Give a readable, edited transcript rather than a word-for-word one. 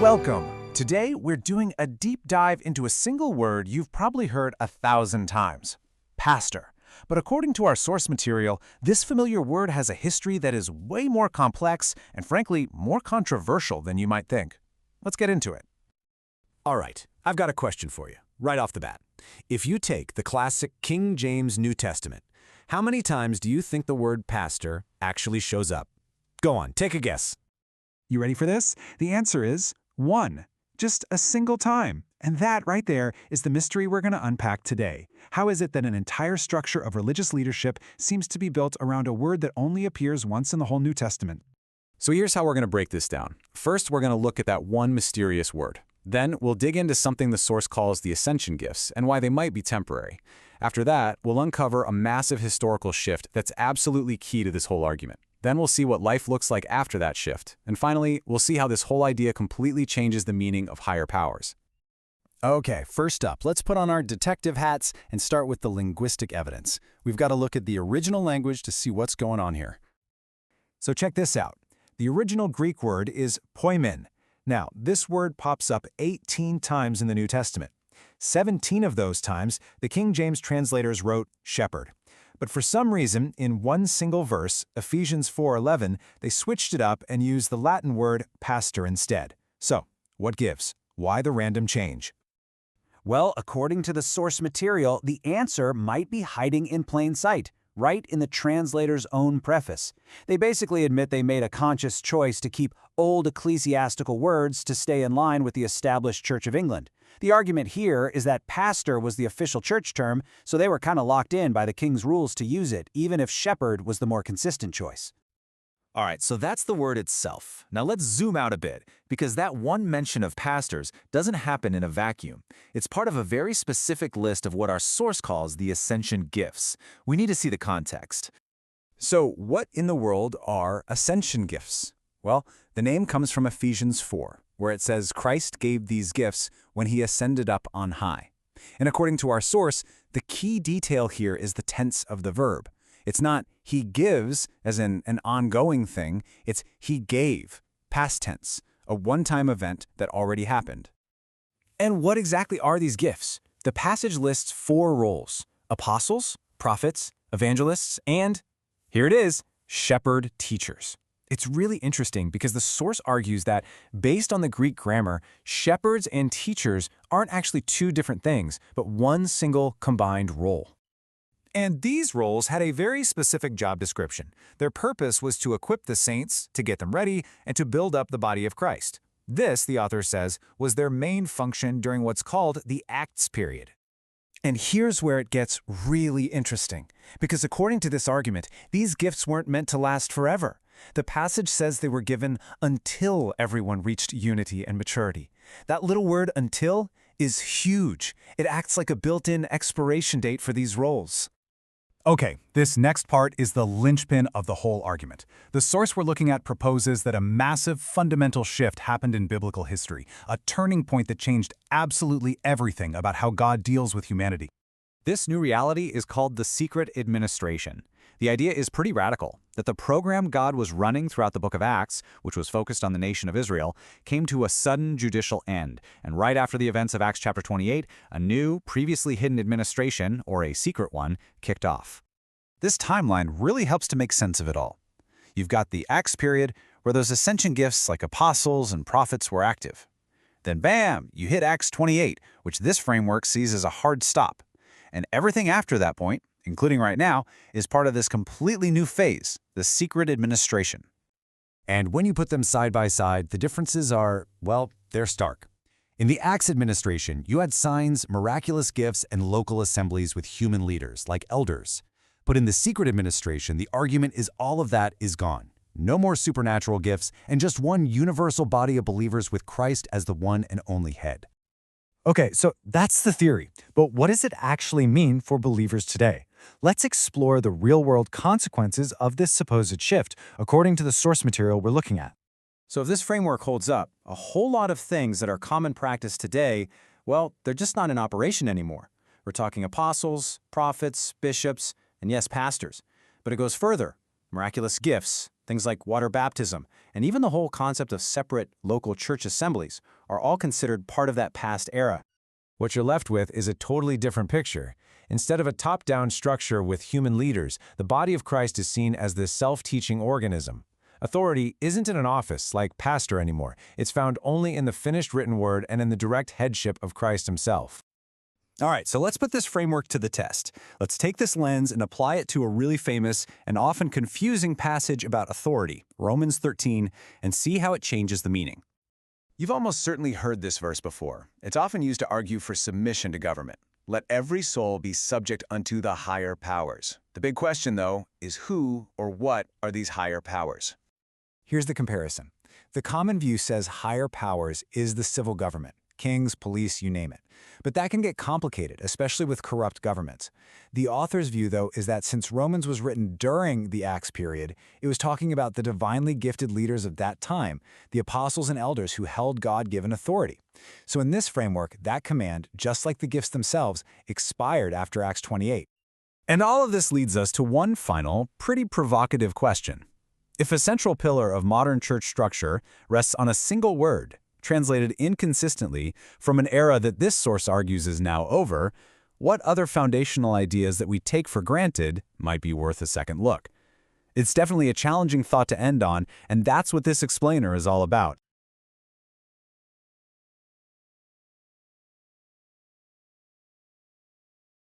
Welcome! Today, we're doing a deep dive into a single word you've probably heard 1,000 times, pastor. But according to our source material, this familiar word has a history that is way more complex and frankly, more controversial than you might think. Let's get into it. All right, I've got a question for you, right off the bat. If you take the classic King James New Testament, how many times do you think the word pastor actually shows up? Go on, take a guess. You ready for this? The answer is 1. Just a single time. And that right there is the mystery we're going to unpack today. How is it that an entire structure of religious leadership seems to be built around a word that only appears once in the whole New Testament? So here's how we're going to break this down. First, we're going to look at that one mysterious word. Then, we'll dig into something the source calls the Ascension gifts and why they might be temporary. After that, we'll uncover a massive historical shift that's absolutely key to this whole argument. Then we'll see what life looks like after that shift. And finally, we'll see how this whole idea completely changes the meaning of higher powers. Okay, first up, let's put on our detective hats and start with the linguistic evidence. We've got to look at the original language to see what's going on here. So check this out. The original Greek word is poimen. Now, this word pops up 18 times in the New Testament. 17 of those times, the King James translators wrote shepherd. But for some reason, in one single verse, Ephesians 4:11, they switched it up and used the Latin word pastor instead. So, what gives? Why the random change? Well, according to the source material, the answer might be hiding in plain sight, right in the translator's own preface. They basically admit they made a conscious choice to keep old ecclesiastical words to stay in line with the established Church of England. The argument here is that pastor was the official church term, so they were kind of locked in by the king's rules to use it, even if shepherd was the more consistent choice. All right, so that's the word itself. Now let's zoom out a bit, because that one mention of pastors doesn't happen in a vacuum. It's part of a very specific list of what our source calls the Ascension gifts. We need to see the context. So what in the world are Ascension gifts? Well, the name comes from Ephesians 4, where it says Christ gave these gifts when he ascended up on high. And according to our source, the key detail here is the tense of the verb. It's not he gives, as in an ongoing thing, it's he gave, past tense, a one-time event that already happened. And what exactly are these gifts? The passage lists 4 roles: apostles, prophets, evangelists, and, here it is, shepherd teachers. It's really interesting because the source argues that, based on the Greek grammar, shepherds and teachers aren't actually 2 different things, but one single combined role. And these roles had a very specific job description. Their purpose was to equip the saints, to get them ready, and to build up the body of Christ. This, the author says, was their main function during what's called the Acts period. And here's where it gets really interesting, because according to this argument, these gifts weren't meant to last forever. The passage says they were given until everyone reached unity and maturity. That little word until is huge. It acts like a built-in expiration date for these roles. Okay, this next part is the linchpin of the whole argument. The source we're looking at proposes that a massive, fundamental shift happened in biblical history, a turning point that changed absolutely everything about how God deals with humanity. This new reality is called the secret administration. The idea is pretty radical, that the program God was running throughout the book of Acts, which was focused on the nation of Israel, came to a sudden judicial end, and right after the events of Acts chapter 28, a new, previously hidden administration, or a secret one, kicked off. This timeline really helps to make sense of it all. You've got the Acts period, where those ascension gifts like apostles and prophets were active. Then bam, you hit Acts 28, which this framework sees as a hard stop. And everything after that point, including right now, is part of this completely new phase, the secret administration. And when you put them side by side, the differences are, well, they're stark. In the Acts administration, you had signs, miraculous gifts, and local assemblies with human leaders, like elders. But in the secret administration, the argument is all of that is gone. No more supernatural gifts, and just one universal body of believers with Christ as the one and only head. Okay, so that's the theory, but what does it actually mean for believers today? Let's explore the real-world consequences of this supposed shift, according to the source material we're looking at. So if this framework holds up, a whole lot of things that are common practice today, well, they're just not in operation anymore. We're talking apostles, prophets, bishops, and yes, pastors. But it goes further. Miraculous gifts, Things like water baptism, and even the whole concept of separate local church assemblies are all considered part of that past era. What you're left with is a totally different picture. Instead of a top-down structure with human leaders, the body of Christ is seen as this self-teaching organism. Authority isn't in an office like pastor anymore. It's found only in the finished written word and in the direct headship of Christ himself. All right, so let's put this framework to the test. Let's take this lens and apply it to a really famous and often confusing passage about authority, Romans 13, and see how it changes the meaning. You've almost certainly heard this verse before. It's often used to argue for submission to government. Let every soul be subject unto the higher powers. The big question, though, is who or what are these higher powers? Here's the comparison. The common view says higher powers is the civil government, kings, police, you name it. But that can get complicated, especially with corrupt governments. The author's view, though, is that since Romans was written during the Acts period, it was talking about the divinely gifted leaders of that time, the apostles and elders who held God-given authority. So in this framework, that command, just like the gifts themselves, expired after Acts 28. And all of this leads us to one final, pretty provocative question. If a central pillar of modern church structure rests on a single word, translated inconsistently from an era that this source argues is now over, what other foundational ideas that we take for granted might be worth a second look? It's definitely a challenging thought to end on, and that's what this explainer is all about.